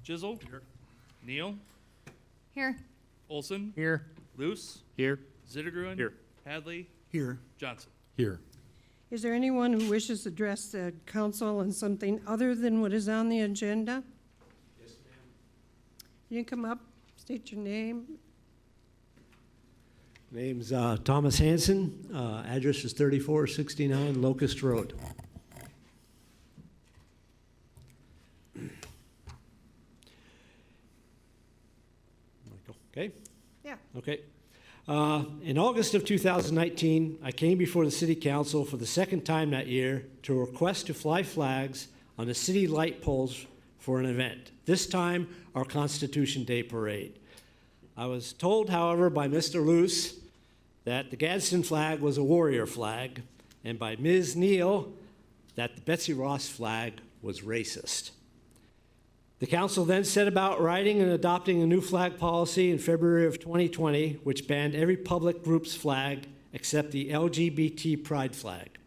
Chisel. Here. Neal. Here. Olson. Here. Luce. Here. Zittergruen. Here. Hadley. Here. Johnson. Here. Is there anyone who wishes to address the council on something other than what is on the agenda? Yes, ma'am. You can come up, state your name. Name's Thomas Hanson. Address is 3469 Locust Road. Okay? Yeah. Okay. In August of 2019, I came before the City Council for the second time that year to request to fly flags on the city light poles for an event, this time our Constitution Day Parade. I was told, however, by Mr. Luce that the Gadsden flag was a warrior flag, and by Ms. Neal that the Betsy Ross flag was racist. The council then set about writing and adopting a new flag policy in February of 2020, which banned every public group's flag except the LGBT pride flag.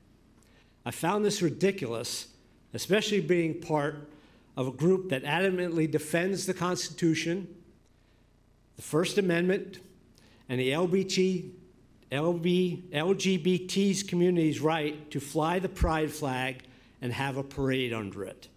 I found this ridiculous, especially being part of a group that adamantly defends the Constitution, the First Amendment, and the LGBT's community's right to fly the pride flag and have a parade under it.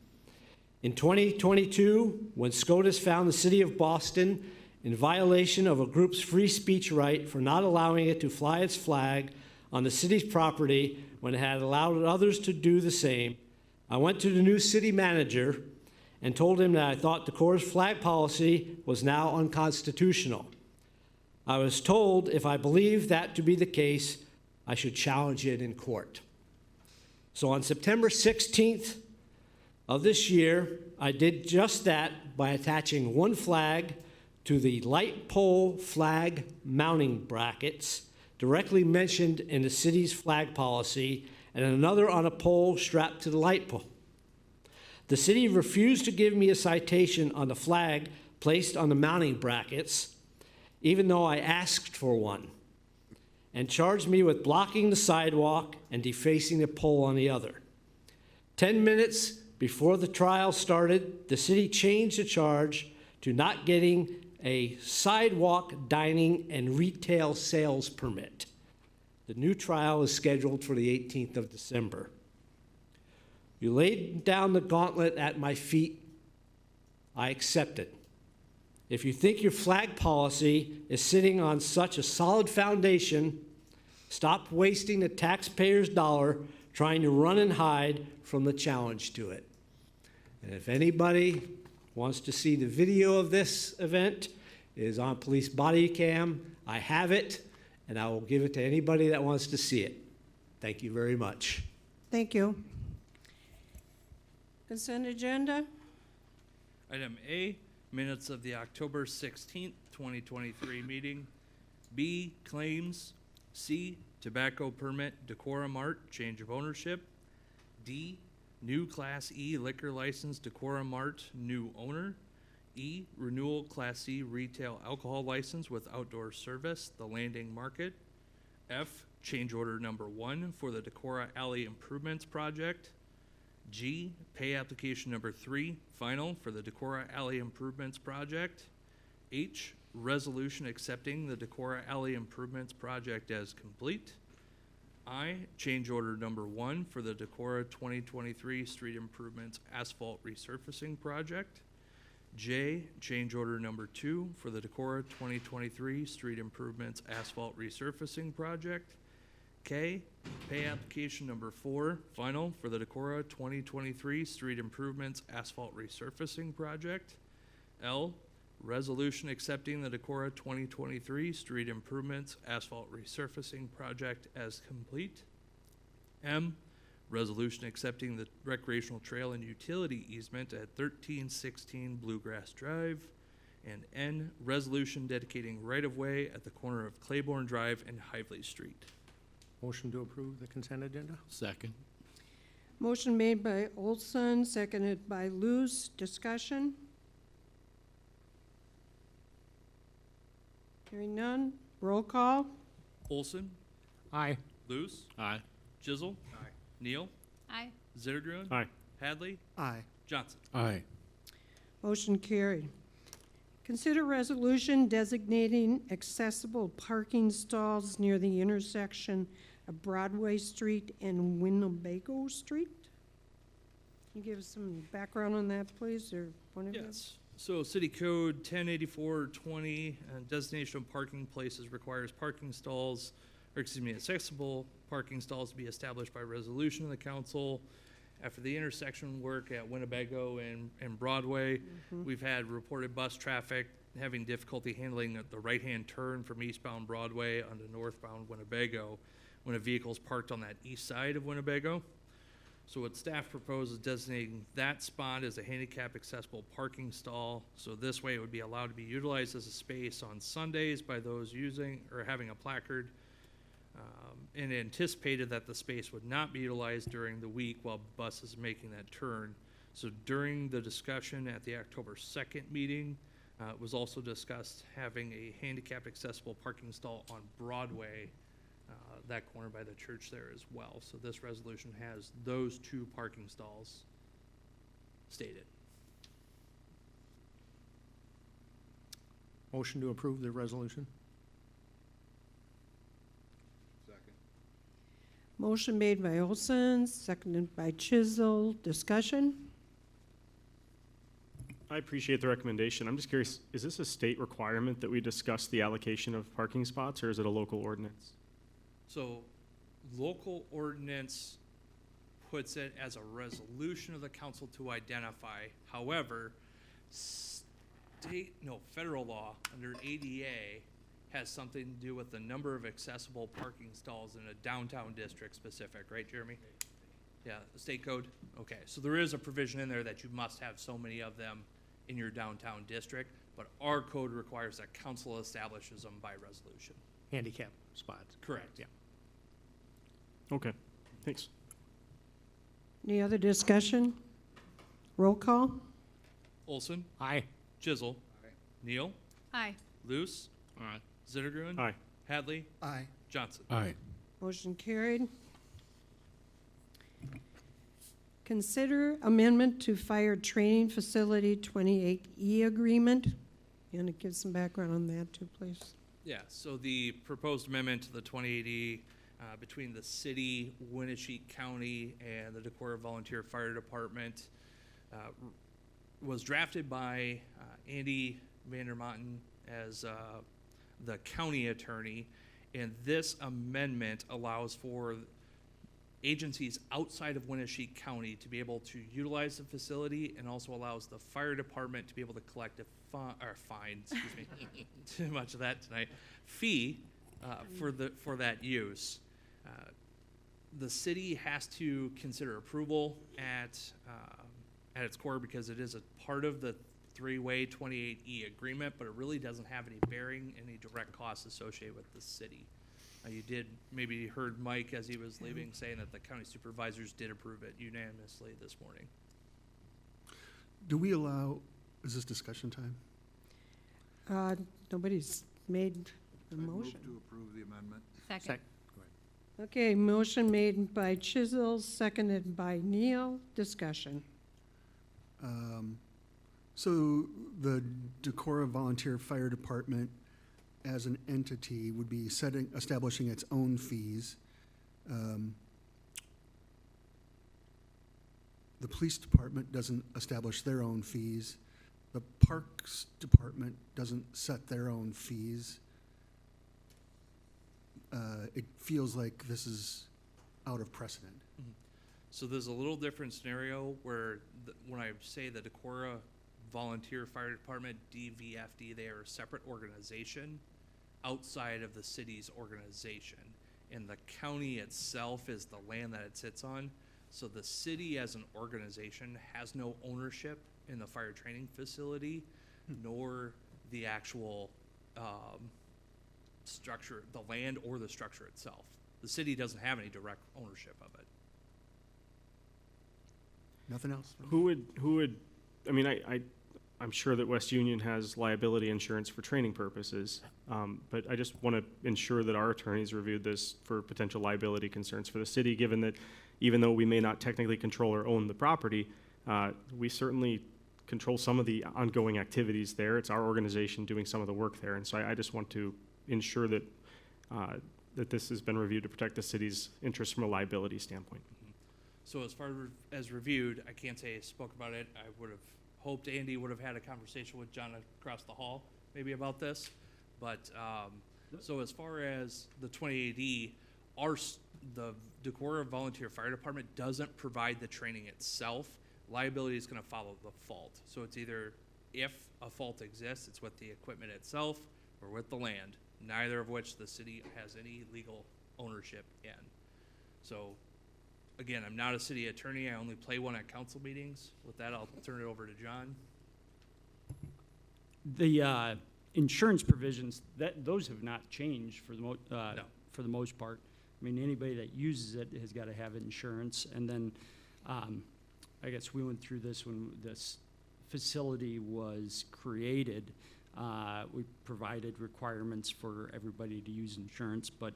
In 2022, when SCOTUS found the city of Boston in violation of a group's free speech right for not allowing it to fly its flag on the city's property when it had allowed others to do the same, I went to the new city manager and told him that I thought Decorah's flag policy was now unconstitutional. I was told if I believed that to be the case, I should challenge it in court. So on September 16th of this year, I did just that by attaching one flag to the light pole flag mounting brackets directly mentioned in the city's flag policy and another on a pole strapped to the light pole. The city refused to give me a citation on the flag placed on the mounting brackets, even though I asked for one, and charged me with blocking the sidewalk and defacing the pole on the other. 10 minutes before the trial started, the city changed the charge to not getting a sidewalk dining and retail sales permit. The new trial is scheduled for the 18th of December. You laid down the gauntlet at my feet. I accept it. If you think your flag policy is sitting on such a solid foundation, stop wasting the taxpayer's dollar trying to run and hide from the challenge to it. And if anybody wants to see the video of this event, it is on police body cam. I have it, and I will give it to anybody that wants to see it. Thank you very much. Thank you. Consent agenda? Item A, minutes of the October 16th, 2023 meeting. B, claims. C, tobacco permit, Decorah Mart, change of ownership. D, new Class E liquor license, Decorah Mart, new owner. E, renewal Class C retail alcohol license with outdoor service, The Landing Market. F, change order number 1 for the Decorah Alley Improvements Project. G, pay application number 3, final for the Decorah Alley Improvements Project. H, resolution accepting the Decorah Alley Improvements Project as complete. I, change order number 1 for the Decorah 2023 Street Improvements Asphalt Resurfacing Project. J, change order number 2 for the Decorah 2023 Street Improvements Asphalt Resurfacing Project. K, pay application number 4, final for the Decorah 2023 Street Improvements Asphalt Resurfacing Project. L, resolution accepting the Decorah 2023 Street Improvements Asphalt Resurfacing Project as complete. M, resolution accepting the recreational trail and utility easement at 1316 Bluegrass Drive. And N, resolution dedicating right-of-way at the corner of Claiborne Drive and Hively Street. Motion to approve the consent agenda? Second. Motion made by Olson, seconded by Luce. Discussion? Hearing none. Roll call. Olson. Aye. Luce. Aye. Chisel. Neal. Aye. Zittergruen. Aye. Hadley. Aye. Johnson. Aye. Motion carried. Consider resolution designating accessible parking stalls near the intersection of Broadway Street and Winnebago Street. Can you give us some background on that, please, or one of you? Yes. So City Code 1084-20, designation of parking places requires parking stalls, or excuse me, accessible parking stalls to be established by resolution of the council. After the intersection work at Winnebago and Broadway, we've had reported bus traffic having difficulty handling the right-hand turn from eastbound Broadway onto northbound Winnebago when a vehicle is parked on that east side of Winnebago. So what staff proposes designating that spot as a handicap accessible parking stall. So this way it would be allowed to be utilized as a space on Sundays by those using or having a placard. And anticipated that the space would not be utilized during the week while bus is making that turn. So during the discussion at the October 2nd meeting, it was also discussed having a handicap accessible parking stall on Broadway, that corner by the church there as well. So this resolution has those two parking stalls stated. Motion to approve the resolution? Motion made by Olson, seconded by Chisel. Discussion? I appreciate the recommendation. I'm just curious, is this a state requirement that we discuss the allocation of parking spots, or is it a local ordinance? So local ordinance puts it as a resolution of the council to identify. However, federal law under ADA has something to do with the number of accessible parking stalls in a downtown district specific, right, Jeremy? Yeah, the state code? Okay, so there is a provision in there that you must have so many of them in your downtown district, but our code requires that council establishes them by resolution. Handicap spots. Correct. Yeah. Okay, thanks. Any other discussion? Roll call? Olson, Aye. Chisel, Neal, Aye. Luce, Aye. Zittergruen, Aye. Hadley, Aye. Johnson. Aye. Motion carried. Consider amendment to Fire Training Facility 28E agreement. You want to give some background on that too, please? Yeah, so the proposed amendment to the 2080 between the city, Winnebago County, and the Decorah Volunteer Fire Department was drafted by Andy Vandermotten as the county attorney, and this amendment allows for agencies outside of Winnebago County to be able to utilize the facility, and also allows the fire department to be able to collect a fine, excuse me, too much of that tonight, fee for that use. The city has to consider approval at its core because it is a part of the three-way 28E agreement, but it really doesn't have any bearing, any direct costs associated with the city. You maybe heard Mike as he was leaving saying that the county supervisors did approve it unanimously this morning. Do we allow, is this discussion time? Nobody's made a I move motion. to approve the amendment. Second. Okay, motion made by Chisel, seconded by Neal. Discussion. So the Decorah Volunteer Fire Department as an entity would be establishing its own fees. The police department doesn't establish their own fees. The Parks Department doesn't set their own fees. It feels like this is out of precedent. So there's a little different scenario where when I say the Decorah Volunteer Fire Department, DVFD, they are a separate organization outside of the city's organization. And the county itself is the land that it sits on. So the city as an organization has no ownership in the fire training facility, nor the actual structure, the land or the structure itself. The city doesn't have any direct ownership of it. Nothing else? Who would, I mean, I'm sure that West Union has liability insurance for training purposes, but I just want to ensure that our attorneys reviewed this for potential liability concerns for the city, given that even though we may not technically control or own the property, we certainly control some of the ongoing activities there. It's our organization doing some of the work there. And so I just want to ensure that, that this has been reviewed to protect the city's interests from a liability standpoint. So as far as reviewed, I can't say I spoke about it. I would have hoped Andy would have had a conversation with John across the hall maybe about this. But, so as far as the 2080, the Decorah Volunteer Fire Department doesn't provide the training itself. Liability is going to follow the fault. So it's either if a fault exists, it's with the equipment itself or with the land, neither of which the city has any legal ownership in. So again, I'm not a city attorney. I only play one at council meetings. With that, I'll turn it over to John. The insurance provisions, those have not changed for the No. for the most part. I mean, anybody that uses it has got to have insurance. And then, I guess we went through this when this facility was created. We provided requirements for everybody to use insurance, but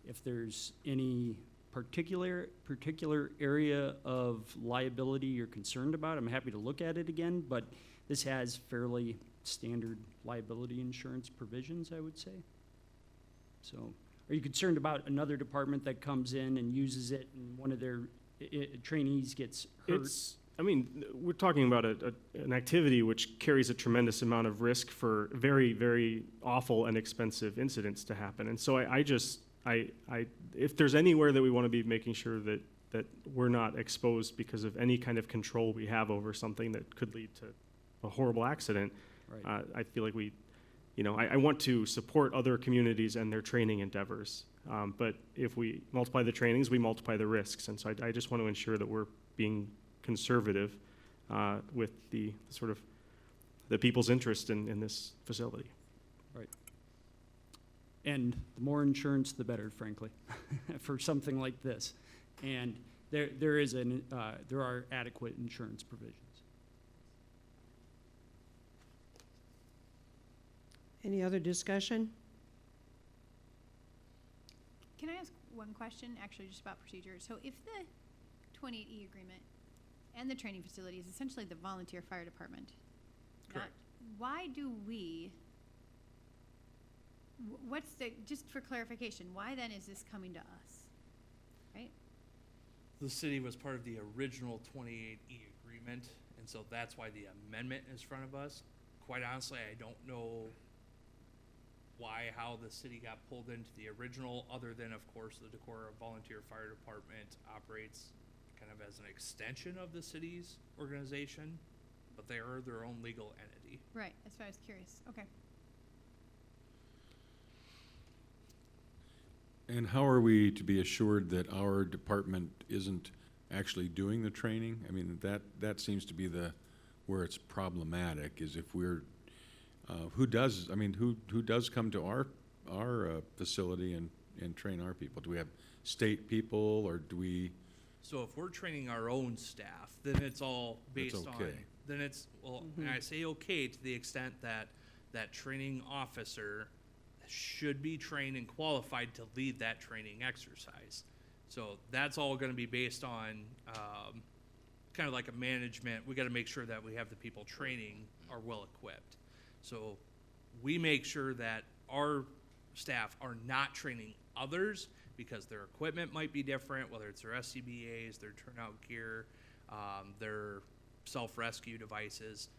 if there's any particular area of liability you're concerned about, I'm happy to look at it again, but this has fairly standard liability insurance provisions, I would say. So, are you concerned about another department that comes in and uses it and one of their trainees gets hurt? I mean, we're talking about an activity which carries a tremendous amount of risk for very, very awful and expensive incidents to happen. And so if there's anywhere that we want to be making sure that we're not exposed because of any kind of control we have over something that could lead to a horrible accident, Right. I feel like I want to support other communities and their training endeavors. But if we multiply the trainings, we multiply the risks. And so I just want to ensure that we're being conservative with the sort of the people's interest in this facility. Right. And the more insurance, the better, frankly, for something like this. And there are adequate insurance provisions. Any other discussion? Can I ask one question, actually, just about procedure? So if the 28E agreement and the training facility is essentially the volunteer fire department, Correct. why do we, what's the, just for clarification, why then is this coming to us? Right? The city was part of the original 28E agreement, and so that's why the amendment is in front of us. Quite honestly, I don't know how the city got pulled into the original, other than, of course, the Decorah Volunteer Fire Department operates kind of as an extension of the city's organization, but they are their own legal entity. Right, that's why I was curious. Okay. And how are we to be assured that our department isn't actually doing the training? I mean, that seems to be where it's problematic, is if we're, who does come to our facility and train our people? Do we have state people, or do we? So if we're training our own staff, then it's all based on, okay. then it's, well, and I say okay to the extent that that training officer should be trained and qualified to lead that training exercise. So that's all gonna be based on, kind of like a management. We gotta make sure that we have the people training are well equipped. So we make sure that our staff are not training others because their equipment might be different, whether it's their SCBAs, their turnout gear, their self-rescue devices.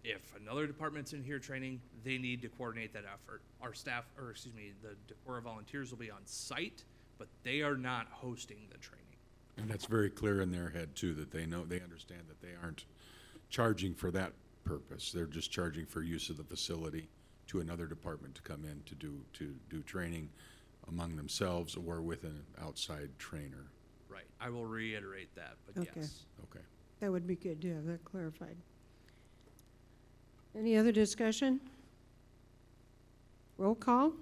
If another department's in here training, they need to coordinate that effort. Our staff, or excuse me, the Decorah volunteers will be on site, but they are not hosting the training. And that's very clear in their head too, that they understand that they aren't charging for that purpose. They're just charging for use of the facility to another department to come in to do training among themselves or with an outside trainer. Right. I will reiterate that, but Okay. yes. Okay. That would be good to have that clarified. Any other discussion? Roll call?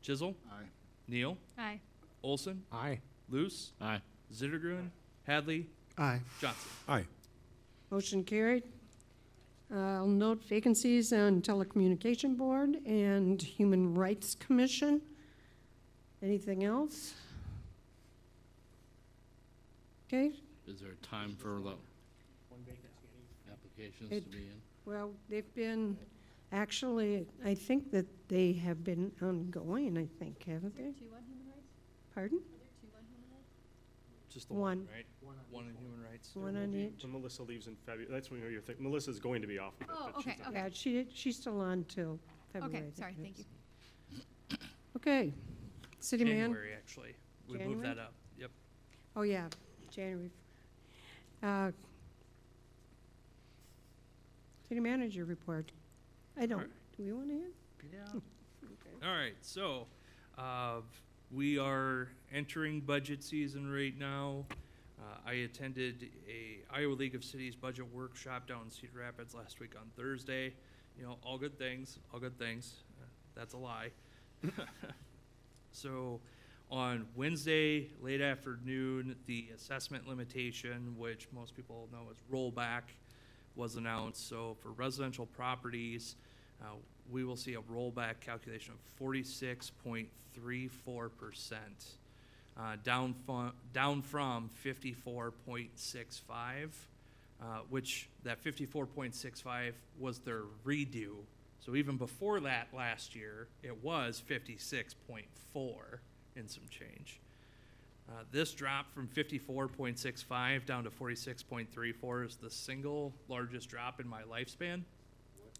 Chisel? Aye. Neal? Aye. Olson? Aye. Luce? Aye. Zittergruen? Hadley? Aye. Johnson? Aye. Motion carried. I'll note vacancies on Telecommunication Board and Human Rights Commission. Anything else? Okay, Is there time for the? One vacancy qualifications It- to be in? Well, they've been, actually, I think that they have been ongoing, I think, haven't they? Two on human rights? Pardon? Are there two on human rights? Just the One. one, right? One in human rights. One on each? When Melissa leaves in February, that's when you're thinking, Melissa's going to be off of it, Oh, but she's okay, not. okay. Yeah, she's still on till February. I Okay, think sorry, it thank is. you. Okay. City man? January, actually. We moved January? that up. Yep. Oh, yeah, January. City manager report. I don't, Alright. do we want to hear? All right, so, we are entering budget season right now. I attended a Iowa League of Cities budget workshop down in Cedar Rapids last week on Thursday. You know, all good things, all good things. That's a lie. So, on Wednesday, late afternoon, the assessment limitation, which most people know as rollback, was announced. So for residential properties, we will see a rollback calculation of 46.34%, down from 54.65, which that 54.65 was their redo. So even before that last year, it was 56.4 and some change. This drop from 54.65 down to 46.34 is the single largest drop in my lifespan. What,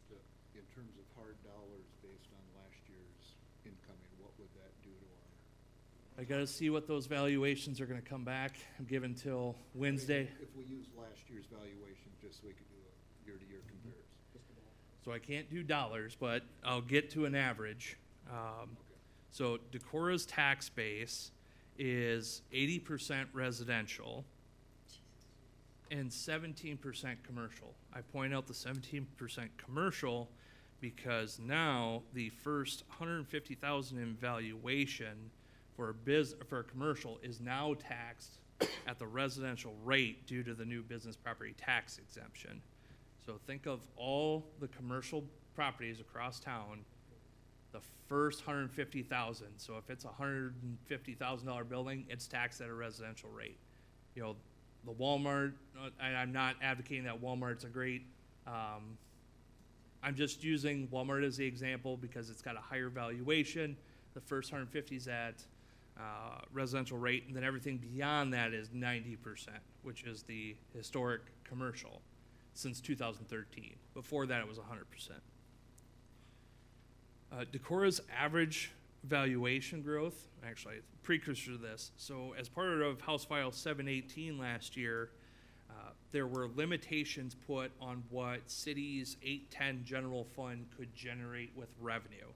in terms of hard dollars based on last year's incoming, what would that do to our? I gotta see what those valuations are gonna come back. I'm given till Wednesday, If we use last year's valuation, just so we could do a year-to-year comparison. so I can't do dollars, but I'll get to an average. So Decorah's tax base is 80% residential and 17% commercial. I point out the 17% commercial because now the first 150,000 in valuation for a commercial is now taxed at the residential rate due to the new business property tax exemption. So think of all the commercial properties across town, the first 150,000. So if it's a $150,000 building, it's taxed at a residential rate. You know, the Walmart, and I'm not advocating that Walmart's a great, I'm just using Walmart as the example because it's got a higher valuation. The first 150 is at residential rate, and then everything beyond that is 90%, which is the historic commercial since 2013. Before that, it was 100%. Decorah's average valuation growth, actually, precursor to this. So as part of House File 718 last year, there were limitations put on what cities' 810 general fund could generate with revenue.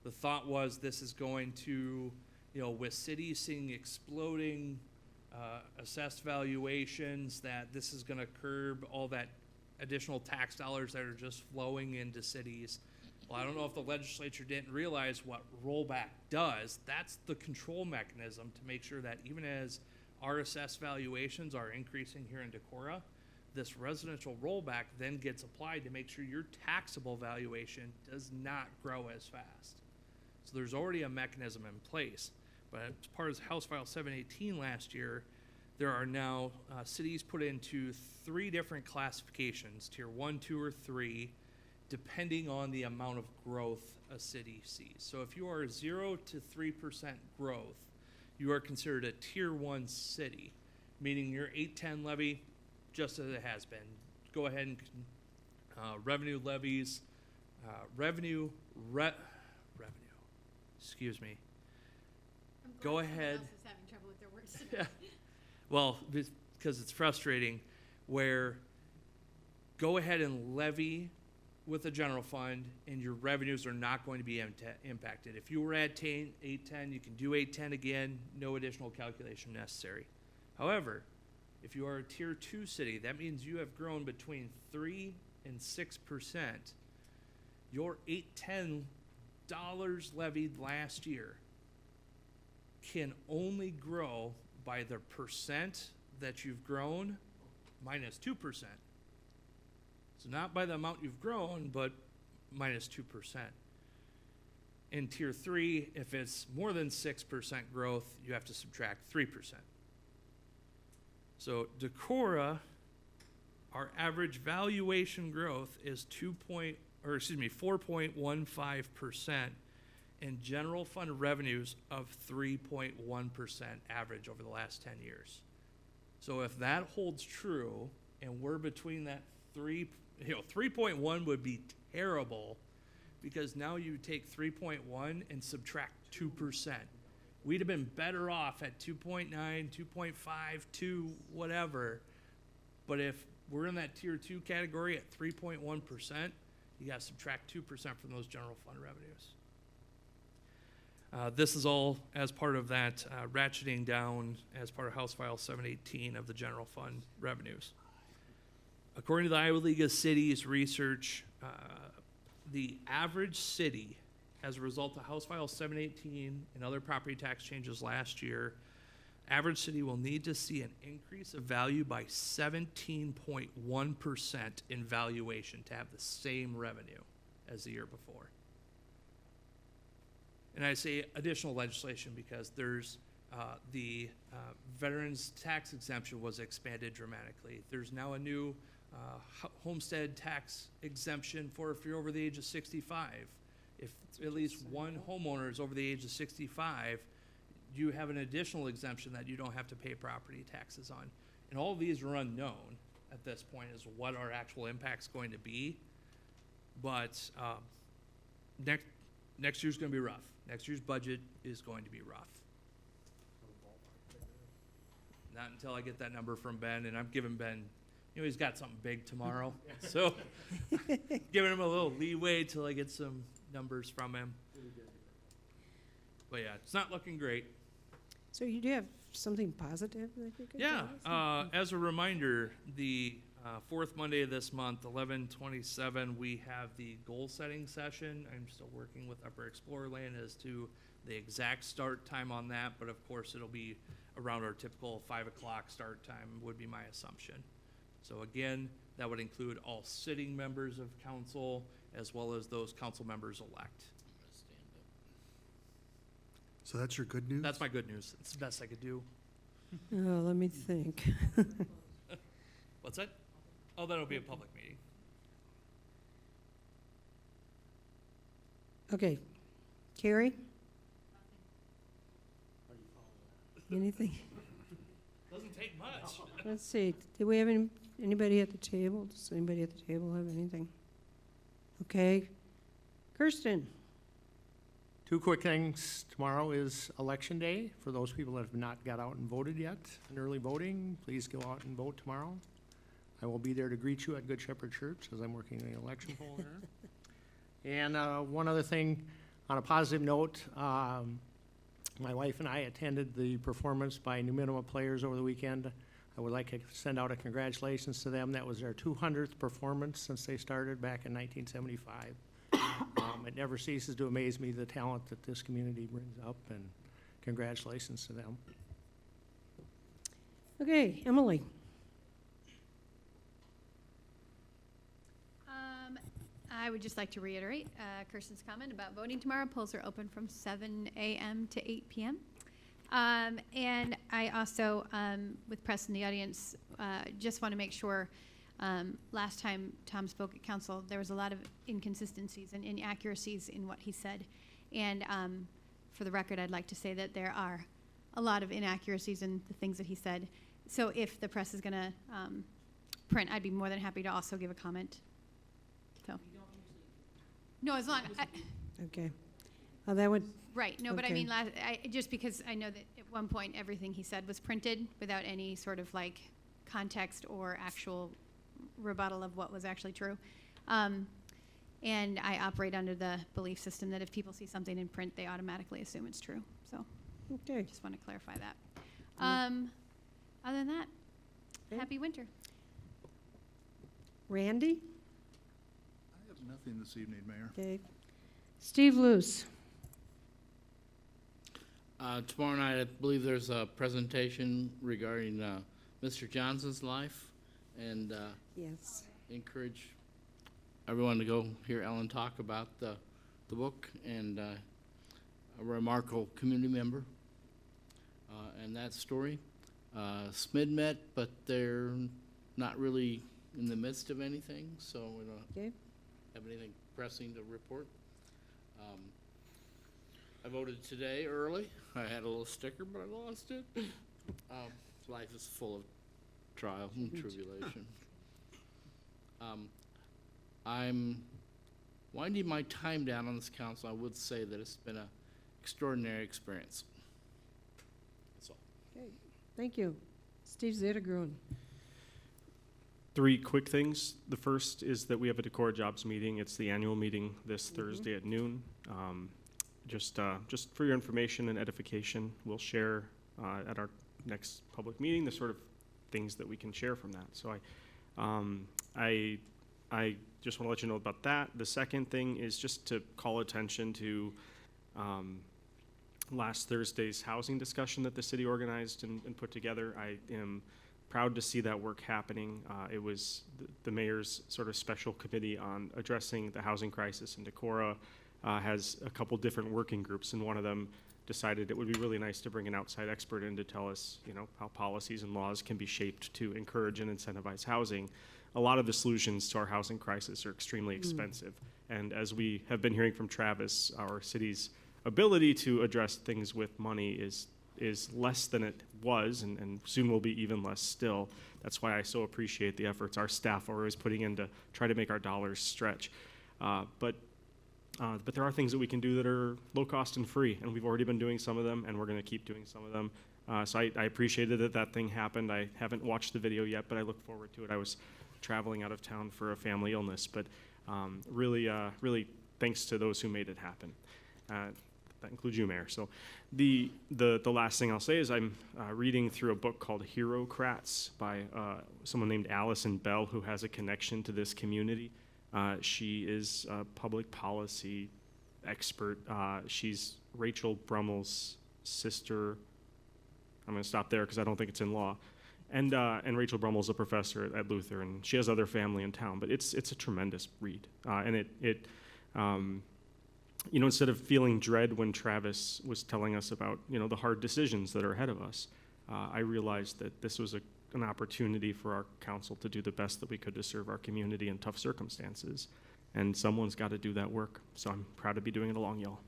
The thought was this is going to, you know, with cities seeing exploding assessed valuations, that this is gonna curb all that additional tax dollars that are just flowing into cities. Well, I don't know if the legislature didn't realize what rollback does. That's the control mechanism to make sure that even as our assessed valuations are increasing here in Decorah, this residential rollback then gets applied to make sure your taxable valuation does not grow as fast. So there's already a mechanism in place. But as part of House File 718 last year, there are now cities put into 3 different classifications, tier 1, 2, or 3, depending on the amount of growth a city sees. So if you are 0 to 3% growth, you are considered a tier 1 city, meaning your 810 levy, just as it has been. Go ahead and revenue levies, revenue, excuse me. I'm glad Go someone ahead. else is having trouble with their words today. Well, because it's frustrating, where go ahead and levy with the general fund and your revenues are not going to be impacted. If you were at 810, you can do 810 again, no additional calculation necessary. However, if you are a tier 2 city, that means you have grown between 3 and 6%. Your 810 dollars levied last year can only grow by the percent that you've grown minus 2%. So not by the amount you've grown, but minus 2%. In tier 3, if it's more than 6% growth, you have to subtract 3%. So Decorah Our average valuation growth is 4.15%, and general fund revenues of 3.1% average over the last 10 years. So if that holds true, and we're between that 3.1 would be terrible, because now you take 3.1 and subtract 2%. We'd have been better off at 2.9, 2.5, 2, whatever. But if we're in that tier 2 category at 3.1%, you gotta subtract 2% from those general fund revenues. This is all as part of that ratcheting down as part of House File 718 of the general fund revenues. According to the Iowa League of Cities research, the average city, as a result of House File 718 and other property tax changes last year, average city will need to see an increase of value by 17.1% in valuation to have the same revenue as the year before. And I say additional legislation because there's the veterans tax exemption was expanded dramatically. There's now a new homestead tax exemption for if you're over the age of 65. If at least one homeowner is over the age of 65, you have an additional exemption that you don't have to pay property taxes on. And all of these are unknown at this point as what our actual impact's going to be. But next year's gonna be rough. Next year's budget is going to be rough. Not until I get that number from Ben, and I'm giving Ben, he's got something big tomorrow. So giving him a little leeway till I get some numbers from him. But yeah, it's not looking great. So you do have something positive that you could Yeah, tell us? as a reminder, the fourth Monday of this month, 11/27, we have the goal-setting session. I'm still working with Upper Explorer Land as to the exact start time on that, but of course, it'll be around our typical 5 o'clock start time would be my assumption. So again, that would include all sitting members of council as well as those council members elect. So that's your good news? That's my good news. It's the best I could do. Oh, let me think. What's that? Oh, that'll be a public meeting. Okay. Carrie? Anything? Doesn't take much. Let's see. Do we have anybody at the table? Does anybody at the table have anything? Okay. Kirsten? Two quick things. Tomorrow is Election Day. For those people that have not got out and voted yet in early voting, please go out and vote tomorrow. I will be there to greet you at Good Shepherd Church as I'm working in the election poll there. And one other thing, on a positive note, my wife and I attended the performance by New Minima Players over the weekend. I would like to send out a congratulations to them. That was their 200th performance since they started back in 1975. It never ceases to amaze me the talent that this community brings up, and congratulations to them. Okay, Emily? I would just like to reiterate Kirsten's comment about voting tomorrow. Polls are open from 7 a.m. to 8 p.m. And I also, with press in the audience, just want to make sure, last time Tom spoke at council, there was a lot of inconsistencies and inaccuracies in what he said. And for the record, I'd like to say that there are a lot of inaccuracies in the things that he said. So if the press is going to print, I'd be more than happy to also give a comment. So. No, as long, Okay. That would, right, no, but I Okay. mean, just because I know that at one point, everything he said was printed without any sort of like context or actual rebuttal of what was actually true. And I operate under the belief system that if people see something in print, they automatically assume it's true. So okay. just want to clarify that. Other than that, Okay. happy winter. Randy? I have nothing this evening, Mayor. Okay. Steve Luce? Tomorrow night, I believe there's a presentation regarding Mr. Johnson's life, and Yes. encourage everyone to go hear Ellen talk about the book, and a remarkable community member and that story. SMID met, but they're not really in the midst of anything, so we don't Okay. have anything pressing to report. I voted today early. I had a little sticker, but I lost it. Life is full of trials and tribulation. I'm winding my time down on this council. I would say that it's been an extraordinary experience. That's all. Okay, thank you. Steve Zittergruen. 3 quick things. The first is that we have a Decorah Jobs meeting. It's the annual meeting this Thursday at noon. Just for your information and edification, we'll share at our next public meeting the sort of things that we can share from that. So I just want to let you know about that. The second thing is just to call attention to last Thursday's housing discussion that the city organized and put together. I am proud to see that work happening. It was the mayor's sort of special committee on addressing the housing crisis in Decorah has a couple different working groups, and one of them decided it would be really nice to bring an outside expert in to tell us, how policies and laws can be shaped to encourage and incentivize housing. A lot of the solutions to our housing crisis are extremely expensive, and as we have been hearing from Travis, our city's ability to address things with money is less than it was, and soon will be even less still. That's why I so appreciate the efforts our staff are always putting in to try to make our dollars stretch. But there are things that we can do that are low cost and free, and we've already been doing some of them, and we're going to keep doing some of them. So I appreciated that thing happened. I haven't watched the video yet, but I look forward to it. I was traveling out of town for a family illness, but really thanks to those who made it happen. That includes you, Mayor. So the last thing I'll say is I'm reading through a book called Herocrats by someone named Allison Bell, who has a connection to this community. She is a public policy expert. She's Rachel Brummel's sister. I'm going to stop there because I don't think it's in law. And Rachel Brummel's a professor at Luther, and she has other family in town. But it's a tremendous read, and it instead of feeling dread when Travis was telling us about the hard decisions that are ahead of us, I realized that this was an opportunity for our council to do the best that we could to serve our community in tough circumstances, and someone's got to do that work. So I'm proud to be doing it along y'all.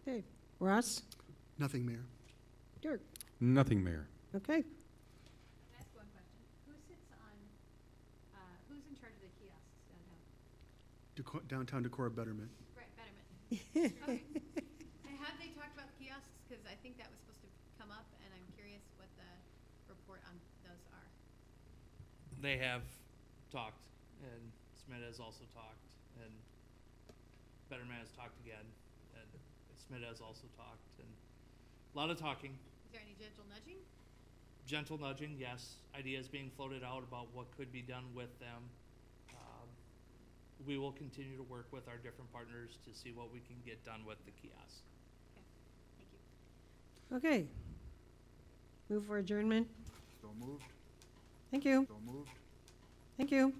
Okay, Ross? Nothing, Mayor. Dirk? Nothing, Mayor. Okay. Can I ask one question? Who's in charge of the kiosks downtown? Downtown Decorah betterment. Right, betterment. Okay. And have they talked about the kiosks? Because I think that was supposed to come up, and I'm curious what the report on those are. They have talked, and Smith has also talked, and Betterman has talked again, and Smith has also talked, and a lot of talking. Is there any gentle nudging? Gentle nudging, yes. Ideas being floated out about what could be done with them. We will continue to work with our different partners to see what we can get done with the kiosk. Thank you. Okay. Move for adjournment. So moved, Thank you. so moved. Thank you.